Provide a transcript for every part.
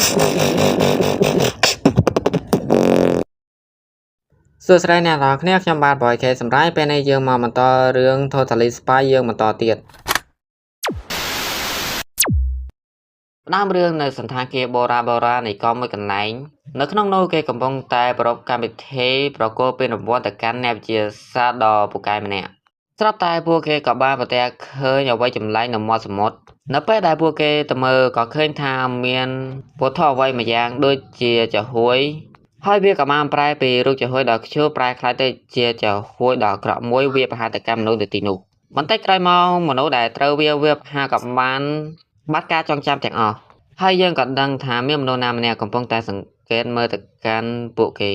សួស្តីអ្នកនរគ្នាខ្ញុំបាទ Boy K សម្រាប់ពេលនេះយើងមកបន្តរឿង Totally Spy យើងបន្តទៀតផ្ដើមរឿងនៅសន្តាគារបូរ៉ានៃកងមួយកន្លែងនៅក្នុងនោះគេកំពុងតែប្រពកម្មវិធីប្រគល់ពានរង្វាន់ទៅកាន់អ្នកវិទ្យាសាស្ត្រដ៏ពូកែម្នាក់ស្រាប់តែពួកគេក៏បានប្រទះឃើញអ្វីចម្លែកនៅមាត់សមុទ្រនៅពេលដែលពួកគេទៅមើលក៏ឃើញថាមានវត្ថុអ្វីមួយយ៉ាងដូចជាចាហួយហើយវាក៏បានប្រែពីរូបចាហួយដ៏ខ្ជិលប្រែក្លាយទៅជាចាហួយដ៏អាក្រក់មួយវាប្រហារទៅកាន់មនុស្សនៅទីនោះបន្តិចក្រោយមកមនុស្សដែលត្រូវវាប្រហារក៏បានបាត់ការចងចាំទាំងអស់ហើយយើងក៏ដឹងថាមានមនុស្សណាម្នាក់កំពុងតែសង្កេតមើលទៅកាន់ពួកគេ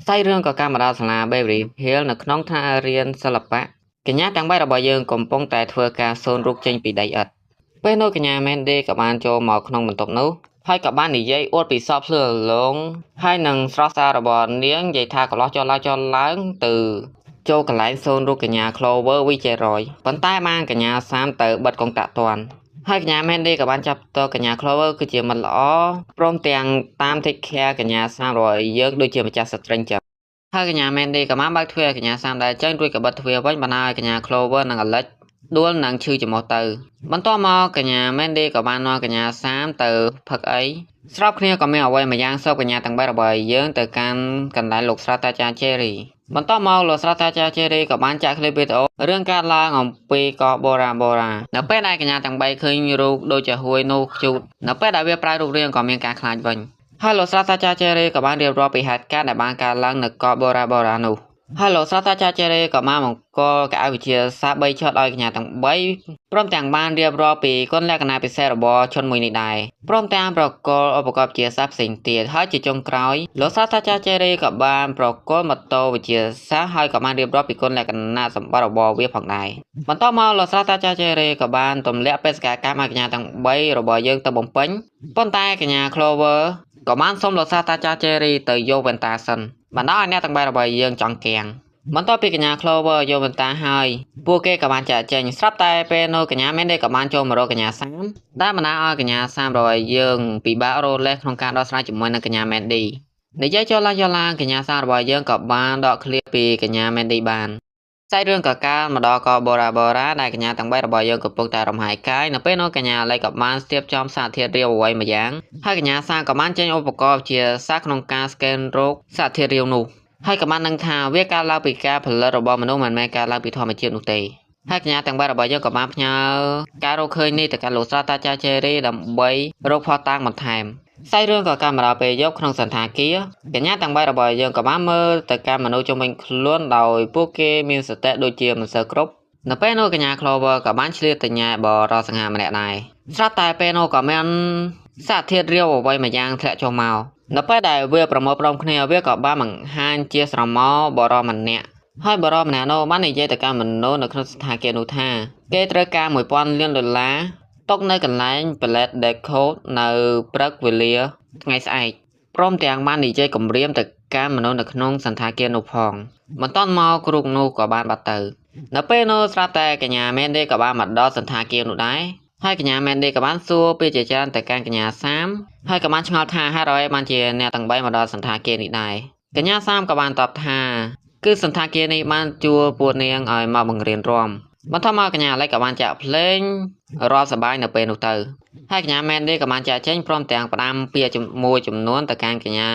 ស្អីរឿងក៏កម្មដល់សាលា Beverly Hills នៅក្នុងថ្នាក់រៀនសិល្បៈកញ្ញាទាំង3របស់យើងកំពុងតែធ្វើការសូនរូបចេញពីដីឥដ្ឋពេលនោះកញ្ញា Mandy ក៏បានចូលមកក្នុងបន្ទប់នោះហើយក៏បាននិយាយអួតពីសពភ្លឺឡងហើយនឹងស្រស់សាររបស់នាងនិយាយថាកន្លោះចុះឡើងទៅចូលកន្លែងសូនរូបកញ្ញា Clover វិជ័យរយប៉ុន្តែបានកញ្ញាសាមទៅបិទកុងតាក់តាន់ហើយកញ្ញា Mandy ក៏បានចាប់តកញ្ញា Clover គឺជាមិត្តល្អព្រមទាំងតាម take care កញ្ញាសាមរបស់យើងដូចជាម្ចាស់ស្ត្រីចឹងហើយកញ្ញា Mandy ក៏បានបើកទ្វារកញ្ញាសាមដែរចេញរួចក៏បិទទ្វារវិញបណ្ដាឲ្យកញ្ញា Clover និង Alex ដួលនឹងឈឺច្រមុះទៅបន្ទាប់មកកញ្ញា Mandy ក៏បាននាំកញ្ញាសាមទៅផឹកអីស្របគ្នាក៏មានអ្វីមួយយ៉ាងសោកកញ្ញាទាំង3របស់យើងទៅកាន់កន្លែងលោកស្រាតាចារ្យ Cherry បន្ទាប់មកលោកស្រាតាចារ្យ Cherry ក៏បានចាក់ឃ្លីបវីដេអូរឿងកើតឡើងអំពីកោះបូរ៉ានៅពេលដែលកញ្ញាទាំង3ឃើញរូបដូចជាហួយនោះខ្ជូតនៅពេលដែលវាប្រែរូបរាងក៏មានការខ្លាចវិញហើយលោកស្រាតាចារ្យ Cherry ក៏បានរៀបរាប់ពីហេតុការណ៍ដែលបានកើតឡើងនៅកោះបូរ៉ានោះហើយលោកស្រាតាចារ្យ Cherry ក៏បានបង្កកៅវិទ្យាសាស្ត្រ3ឈុតឲ្យកញ្ញាទាំង3ព្រមទាំងបានរៀបរាប់ពីគុណលក្ខណៈពិសេសរបស់ជនមួយនេះដែរព្រមទាំងប្រកល់ឧបករណ៍វិទ្យាសាស្ត្រផ្សេងទៀតហើយជាចុងក្រោយលោកស្រាតាចារ្យ Cherry ក៏បានប្រកល់ម៉ូតូវិទ្យាសាស្ត្រហើយក៏បានរៀបរាប់ពីគុណលក្ខណៈសម្បត្តិរបស់វាផងដែរបន្ទាប់មកលោកស្រាតាចារ្យ Cherry ក៏បានទម្លាក់បេសកកម្មឲ្យកញ្ញាទាំង3របស់យើងទៅបំពេញប៉ុន្តែកញ្ញា Clover ក៏បានសុំលោកស្រាតាចារ្យ Cherry ទៅយកវ៉ែនតាសិនបណ្ដាឲ្យអ្នកទាំង3របស់យើងចង់កៀងបន្ទាប់ពីកញ្ញា Clover យកវ៉ែនតាហើយពួកគេក៏បានចាក់ចេញស្រាប់តែពេលនោះកញ្ញា Mandy ក៏បានចូលមករកកញ្ញាសាមដែលបណ្ដាឲ្យកញ្ញាសាមរបស់យើងពិបាករលេសក្នុងការដោះស្រាយជាមួយនឹងកញ្ញា Mandy និយាយចូលឡើងកញ្ញាសាមរបស់យើងក៏បានដកឃ្លាពីកញ្ញា Mandy បានសាច់រឿងក៏កើតមកដល់កោះបូរ៉ាដែលកញ្ញាទាំង3របស់យើងកំពុងតែរំហាយកាយនៅពេលនោះកញ្ញាឡៃក៏បានស្ទាបចំសារធាតុរាវអ្វីមួយយ៉ាងហើយកញ្ញាសាក៏បានចេញឧបករណ៍វិទ្យាសាស្ត្រក្នុងការស្កេនរោគសារធាតុរាវនោះហើយក៏បានដឹងថាវាកើតឡើងពីការផលិតរបស់មនុស្សមិនមែនកើតឡើងពីធម្មជាតិនោះទេហើយកញ្ញាទាំង3របស់យើងក៏បានផ្ញើការរកឃើញនេះទៅកាន់លោកស្រាតាចារ្យ Cherry ដើម្បីរកផុសតាងបន្ថែមសាច់រឿងក៏កើតមកដល់ពេលយប់ក្នុងសន្តាគារកញ្ញាទាំង3របស់យើងក៏បានមើលទៅកាន់មនុស្សជុំវិញខ្លួនដោយពួកគេមានសតិដូចជាមិនសូវគ្រប់នៅពេលនោះកញ្ញា Clover ក៏បានឆ្លៀតទៅញ៉ែបរសង្ហាម្នាក់ដែរស្រាប់តែពេលនោះក៏មានសារធាតុរាវអ្វីមួយយ៉ាងធ្លាក់ចុះមកនៅពេលដែលវាប្រមូលផ្ដុំគ្នាវាក៏បានបង្ហាញជាស្រមោលបរិម្នាក់ហើយបរិម្នាក់នោះបាននិយាយទៅកាន់មនុស្សនៅក្នុងសន្តាគារនោះថាគេត្រូវការ$1000 លានຕົកនៅកន្លែង Palette Deco នៅព្រឹកវេលាថ្ងៃស្អែកព្រមទាំងបាននិយាយគំរាមទៅកាន់មនុស្សនៅក្នុងសន្តាគារនោះផងបន្ទាប់មកគ្រូនោះក៏បានបាត់ទៅនៅពេលនោះស្រាប់តែកញ្ញា Mandy ក៏បានមកដល់សន្តាគារនោះដែរហើយកញ្ញា Mandy ក៏បានសួរពីជាច្រើនទៅកាន់កញ្ញាសាមហើយក៏បានឆ្ងល់ថាហេតុអ្វីបានជាអ្នកទាំង3មកដល់សន្តាគារនេះដែរកញ្ញាសាមក៏បានតបថាគឺសន្តាគារនេះបានជួលពួកនាងឲ្យមកបង្រៀនរាំបន្ទាប់មកកញ្ញាឡៃក៏បានចាក់ភ្លេងរាល់សប្បាយនៅពេលនោះទៅហើយកញ្ញា Mandy ក៏បានចាក់ចេញព្រមទាំងផ្ដាំពាក្យមួយចំនួនទៅកាន់កញ្ញា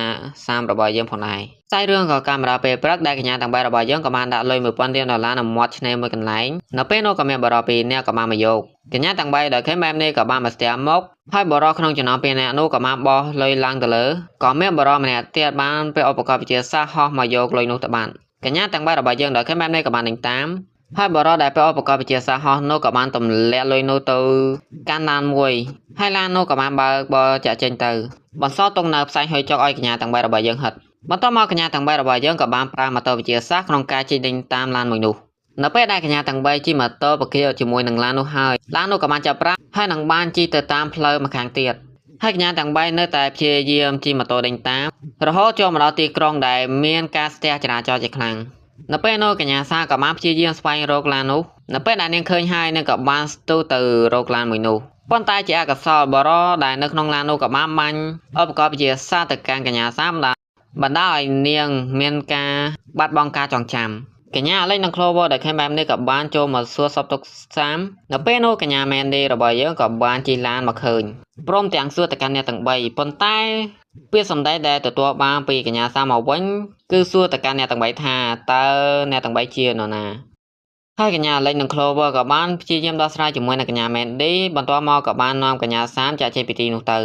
សាមរបស់យើងផងដែរសាច់រឿងក៏កាមរ៉ាពេលព្រឹកដែលកញ្ញាទាំង3របស់យើងក៏បានដាក់លុយ$1000 លាននៅមាត់ឆ្នេរមួយកន្លែងនៅពេលនោះក៏មានបរិបពីរនាក់ក៏បានមកយកកញ្ញាទាំង3ដោយឃើញបែបនេះក៏បានមកស្ទះមកហើយបរិក្នុងចំណោមពីរនាក់នោះក៏បានបោះលុយឡើងទៅលើក៏មានបរិម្នាក់ទៀតបានពេលឧបករណ៍វិទ្យាសាស្ត្រហោះមកយកលុយនោះទៅបាត់កញ្ញាទាំង3របស់យើងដោយឃើញបែបនេះក៏បានដេញតាមហើយបរិដែលពេលឧបករណ៍វិទ្យាសាស្ត្រហោះនោះក៏បានទម្លាក់លុយនោះទៅកាន់ឡានមួយហើយឡាននោះក៏បានបើកបរចាក់ចេញទៅបន្សល់ទុកនៅផ្សែងហុយចុកឲ្យកញ្ញាទាំង3របស់យើងហិតបន្ទាប់មកកញ្ញាទាំង3របស់យើងក៏បានប្រើម៉ូតូវិទ្យាសាស្ត្រក្នុងការជិះដេញតាមឡានមួយនោះនៅពេលដែលកញ្ញាទាំង3ជិះម៉ូតូប្រកៀកជាមួយនឹងឡាននោះហើយឡាននោះក៏បានចាប់ប្រាក់ហើយនឹងបានជិះទៅតាមផ្លូវម្ខាងទៀតហើយកញ្ញាទាំង3នៅតែព្យាយាមជិះម៉ូតូដេញតាមរហូតចូលមកដល់ទីក្រុងដែលមានការស្ទះចរាចរណ៍ជាខ្លាំងនៅពេលនោះកញ្ញាសាក៏បានព្យាយាមស្វែងរកឡាននោះនៅពេលដែលនាងឃើញហើយនាងក៏បានស្ទុះទៅរកឡានមួយនោះ ប៉ុន្តែជាអកុសលបរោដែលនៅក្នុងឡាននោះក៏បានបាញ់ឧបករណ៍វិទ្យាសាស្ត្រទៅកាន់កញ្ញាសាមបណ្ដាឲ្យនាងមានការបាត់បង់ការចងចាំកញ្ញាលេងនិង Clover ដែលឃើញបែបនេះក៏បានចូលមកសួរសុខទុក្ខសាមនៅពេលនោះកញ្ញា Mandy របស់យើងក៏បានជិះឡានមកឃើញព្រមទាំងសួរទៅកាន់អ្នកទាំង3ប៉ុន្តែពាក្យសម្ដីដែលទទួលបានពីកញ្ញាសាមមកវិញគឺសួរទៅកាន់អ្នកទាំង3ថាតើអ្នកទាំង3ជានរណាហើយកញ្ញាលេងនិង Clover ក៏បានព្យាយាមដោះស្រាយជាមួយនឹងកញ្ញា Mandy បន្ទាប់មកក៏បាននាំកញ្ញាសាមចាក់ចេញពីទីនោះទៅ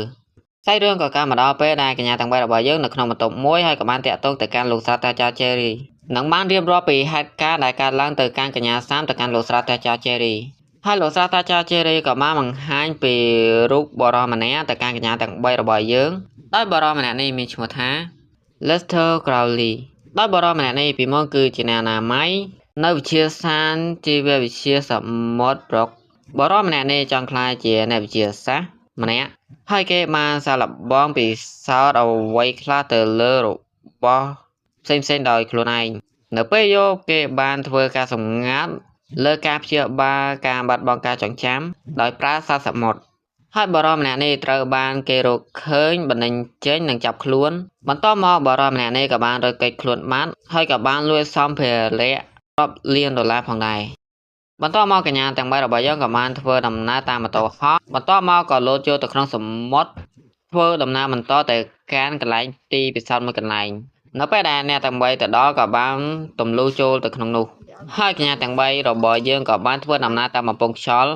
សាច់រឿងក៏កើតមកដល់ពេលដែលកញ្ញាទាំង3របស់យើងនៅក្នុងបន្ទប់មួយហើយក៏បានតាក់ទងទៅកាន់លោកសាស្ត្រាចារ្យ Cherry នឹងបានរៀបរាប់ពីហេតុការណ៍ដែលកើតឡើងទៅកាន់កញ្ញាសាមទៅកាន់លោកសាស្ត្រាចារ្យ Cherry ហើយលោកសាស្ត្រាចារ្យ Cherry ក៏បានបង្ហាញពីរូបបរិសម្នាក់ទៅកាន់កញ្ញាទាំង3របស់យើងដោយបរិសម្នាក់នេះមានឈ្មោះថា Lester Crowley ដោយបរិសម្នាក់នេះពីមុនគឺជាអ្នកអនាម័យនៅវិទ្យាស្ថានជីវវិទ្យាសមុទ្រប្រុកបរិសម្នាក់នេះចង់ក្លាយជាអ្នកវិទ្យាសាស្ត្រម្នាក់ហើយគេបានសាកល្បងពិសោធន៍អ្វីខ្លះទៅលើរបស់ផ្សេងៗដោយខ្លួនឯងនៅពេលយប់គេបានធ្វើការសម្ងាត់លើការព្យាបាលការបាត់បង់ការចងចាំដោយប្រើសារសមុទ្រហើយបរិសម្នាក់នេះត្រូវបានគេរកឃើញបណ្ដេញចេញនិងចាប់ខ្លួនបន្ទាប់មកបរិសម្នាក់នេះក៏បានរកកិច្ចខ្លួនបានហើយក៏បានលួចសម្ភារៈរាប់លានដុល្លារផងដែរបន្ទាប់មកកញ្ញាទាំង3របស់យើងក៏បានធ្វើដំណើរតាមម៉ូតូហោះបន្ទាប់មកក៏លោតចូលទៅក្នុងសមុទ្រធ្វើដំណើរបន្តទៅកាន់កន្លែងទីពិសោធន៍មួយកន្លែងនៅពេលដែលអ្នកទាំង3ទៅដល់ក៏បានទម្លុះចូលទៅក្នុងនោះហើយកញ្ញាទាំង3របស់យើងក៏បានធ្វើដំណើរតាមបំពង់ខ្យល់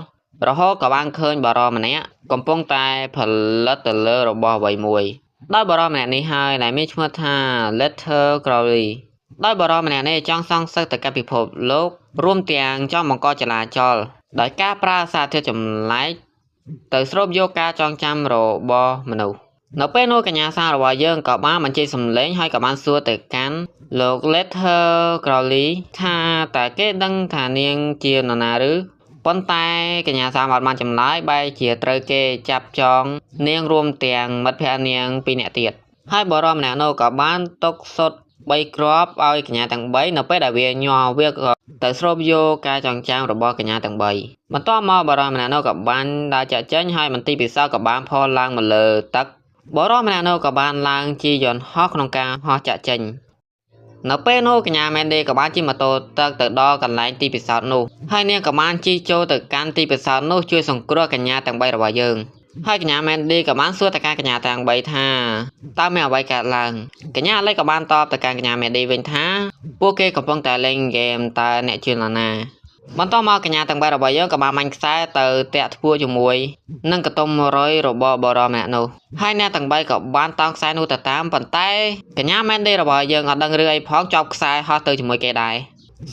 រហូតក៏បានឃើញបរិសម្នាក់កំពុងតែផលិតទៅលើរបស់អ្វីមួយដោយបរិសម្នាក់នេះហើយដែលមានឈ្មោះថា Lester Crowley ដោយបរិសម្នាក់នេះចង់សងសឹកទៅកាន់ពិភពលោករួមទាំងចង់បង្កចលាចលដោយការប្រើសារធាតុចម្លែកទៅស្រូបយកការចងចាំរបស់មនុស្សនៅពេលនោះកញ្ញាសារបស់យើងក៏បានបញ្ចេញសម្លេងហើយក៏បានសួរទៅកាន់លោក Lester Crowley ថាតើគេដឹងថានាងជានរណាឬប៉ុន្តែកញ្ញាសាអត់បានចម្លើយបែរជាត្រូវគេចាប់ចងនាងរួមទាំងមិត្តភក្តិនាង2នាក់ទៀតហើយបរិសម្នាក់នោះក៏បានទុកសុទ្ធ3គ្រាប់ឲ្យកញ្ញាទាំង3នៅពេលដែលវាញ័រវាក៏ទៅស្រូបយកការចងចាំរបស់កញ្ញាទាំង3បន្ទាប់មកបរិសម្នាក់នោះក៏បានដើរចាក់ចេញហើយមន្ទីរពិសោធន៍ក៏បានផុសឡើងមកលើទឹកបរិសម្នាក់នោះក៏បានឡើងជិះយន្តហោះក្នុងការហោះចាក់ចេញនៅពេលនោះកញ្ញា Mandy ក៏បានជិះម៉ូតូទឹកទៅដល់កន្លែងទីពិសោធន៍នោះហើយនាងក៏បានជិះចូលទៅកាន់ទីពិសោធន៍នោះជួយសង្គ្រោះកញ្ញាទាំង3របស់យើងហើយកញ្ញា Mandy ក៏បានសួរទៅកាន់កញ្ញាទាំង3ថាតើមានអ្វីកើតឡើងកញ្ញាលេខក៏បានតបទៅកាន់កញ្ញា Mandy វិញថាពួកគេកំពុងតែលេងហ្គេមតើអ្នកជានរណាបន្ទាប់មកកញ្ញាទាំង3របស់យើងក៏បានបាញ់ខ្សែទៅតាក់ធ្វើជាមួយនឹងកតុំ100របស់បរិសម្នាក់នោះហើយអ្នកទាំង3ក៏បានតោងខ្សែនោះទៅតាមប៉ុន្តែកញ្ញា Mandy របស់យើងអត់ដឹងរឿងអីផងចប់ខ្សែហោះទៅជាមួយគេដែរ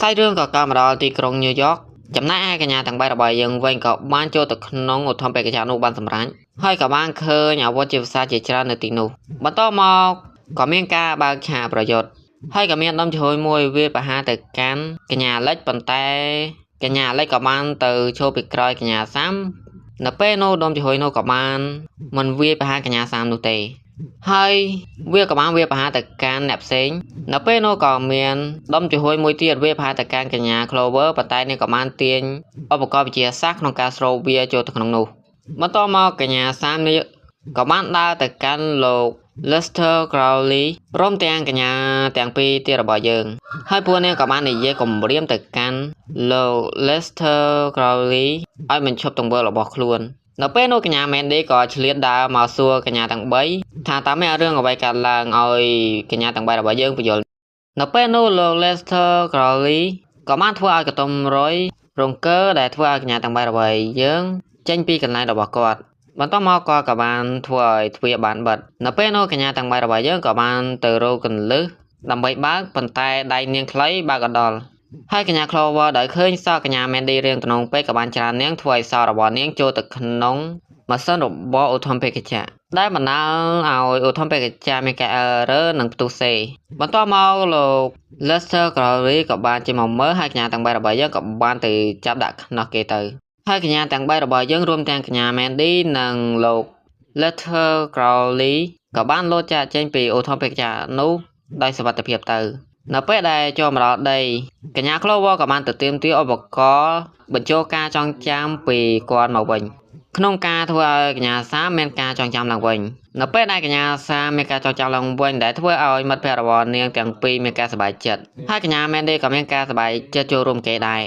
សាច់រឿងក៏កើតមកដល់ទីក្រុងញូវយ៉កចំណែកឯកញ្ញាទាំង3របស់យើងវិញក៏បានចូលទៅក្នុងឧទ្ធម្ភាគចក្រនោះបានសម្រេចហើយក៏បានឃើញអាវុធជាភាសាជាច្រើននៅទីនោះបន្ទាប់មកក៏មានការបើកឆាកប្រយុទ្ធហើយក៏មានដុំចំហុយមួយវាប្រហារទៅកាន់កញ្ញាលិចប៉ុន្តែកញ្ញាលេខក៏បានទៅចូលពីក្រោយកញ្ញាសាមនៅពេលនោះដុំចំហុយនោះក៏បានមិនវាប្រហារកញ្ញាសាមនោះទេហើយវាក៏បានវាប្រហារទៅកាន់អ្នកផ្សេងនៅពេលនោះក៏មានដុំចំហុយមួយទៀតវាប្រហារទៅកាន់កញ្ញា Clover ប៉ុន្តែនាងក៏បានទាញឧបករណ៍វិទ្យាសាស្ត្រក្នុងការស្រូបវាចូលទៅក្នុងនោះបន្ទាប់មកកញ្ញាសាមនេះក៏បានដើរទៅកាន់លោក Lester Crowley ព្រមទាំងកញ្ញាទាំងពីរទៀតរបស់យើងហើយពួកនាងក៏បាននិយាយគំរាមទៅកាន់លោក Lester Crowley ឲ្យបញ្ឈប់ទង្វើរបស់ខ្លួននៅពេលនោះកញ្ញា Mandy ក៏ឆ្លៀតដើរមកសួរកញ្ញាទាំង3ថាតើមានរឿងអ្វីកើតឡើងឲ្យកញ្ញាទាំង3របស់យើងបញ្យល់នៅពេលនោះលោក Lester Crowley ក៏បានធ្វើឲ្យកតុំ100រង្គើដែលធ្វើឲ្យកញ្ញាទាំង3របស់យើងចេញពីកន្លែងរបស់គាត់បន្ទាប់មកក៏បានធ្វើឲ្យទ្វារបានបិទនៅពេលនោះកញ្ញាទាំង3របស់យើងក៏បានទៅរកកន្លឹះដើម្បីបើកប៉ុន្តែដៃនាងខ្លីបើកអត់ដល់ហើយកញ្ញា Clover ដែលឃើញសក់កញ្ញា Mandy រៀងទំនងពេកក៏បានច្រាននាងធ្វើឲ្យសក់របស់នាងចូលទៅក្នុងម៉ាស៊ីនរបស់ឧទ្ធម្ភាគចក្រដែលបណ្ដាលឲ្យឧទ្ធម្ភាគចក្រមានការerror និងផ្ទុះសេបន្ទាប់មកលោក Lester Crowley ក៏បានចេញមកមើលហើយកញ្ញាទាំង3របស់យើងក៏បានទៅចាប់ដាក់ខ្នោះគេទៅហើយកញ្ញាទាំង3របស់យើងរួមទាំងកញ្ញា Mandy និងលោក Lester Crowley ក៏បានលោតចាកចេញពីឧទ្ធម្ភាគចក្រនោះដោយសុវត្ថិភាពទៅនៅពេលដែលចូលមកដល់ដីកញ្ញា Clover ក៏បានទៅទាមទារឧបករណ៍បញ្ចូលការចងចាំពីគាត់មកវិញ ក្នុងការធ្វើឲ្យកញ្ញាសាមានការចងចាំឡើងវិញនៅពេលដែលកញ្ញាសាមានការចងចាំឡើងវិញដែលធ្វើឲ្យមិត្តភ័ក្តិរបស់នាងទាំងពីរមានការសប្បាយចិត្តហើយកញ្ញាមែនឌីក៏មានការសប្បាយចិត្តចូលរួមគេដែរ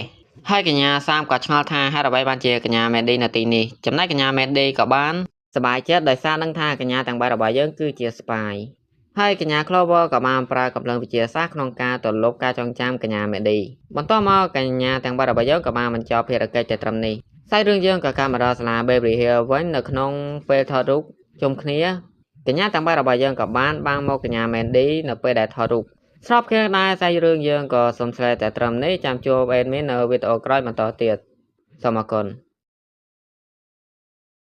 ហើយកញ្ញាសាក៏ឆ្ងល់ថាហេតុអ្វីបានជាកញ្ញាមែនឌីនៅទីនេះចំណែកកញ្ញាមែនឌីក៏បានសប្បាយចិត្តដោយសារដឹងថាកញ្ញាទាំង3របស់យើងគឺជាស្ប៉ាយហើយកញ្ញា Clover ក៏បានប្រើកម្លាំងវិទ្យាសាស្ត្រក្នុងការទៅលុបការចងចាំកញ្ញាមែនឌីបន្ទាប់មកកញ្ញាទាំង3របស់យើងក៏បានបញ្ចប់ភារកិច្ចតែត្រឹមនេះសាច់រឿងយើងក៏កាត់មកដល់សាលា Beverly Hills វិញនៅក្នុងពេលថតរូបជុំគ្នាកញ្ញាទាំង3របស់យើងក៏បានបាំងមកកញ្ញា Mandy នៅពេលដែលថតរូបស្របគ្នាដែរសាច់រឿងយើងក៏សូមឆ្លៃតែត្រឹមនេះចាំជួប admin នៅវីដេអូក្រោយបន្តទៀតសូមអរគុណ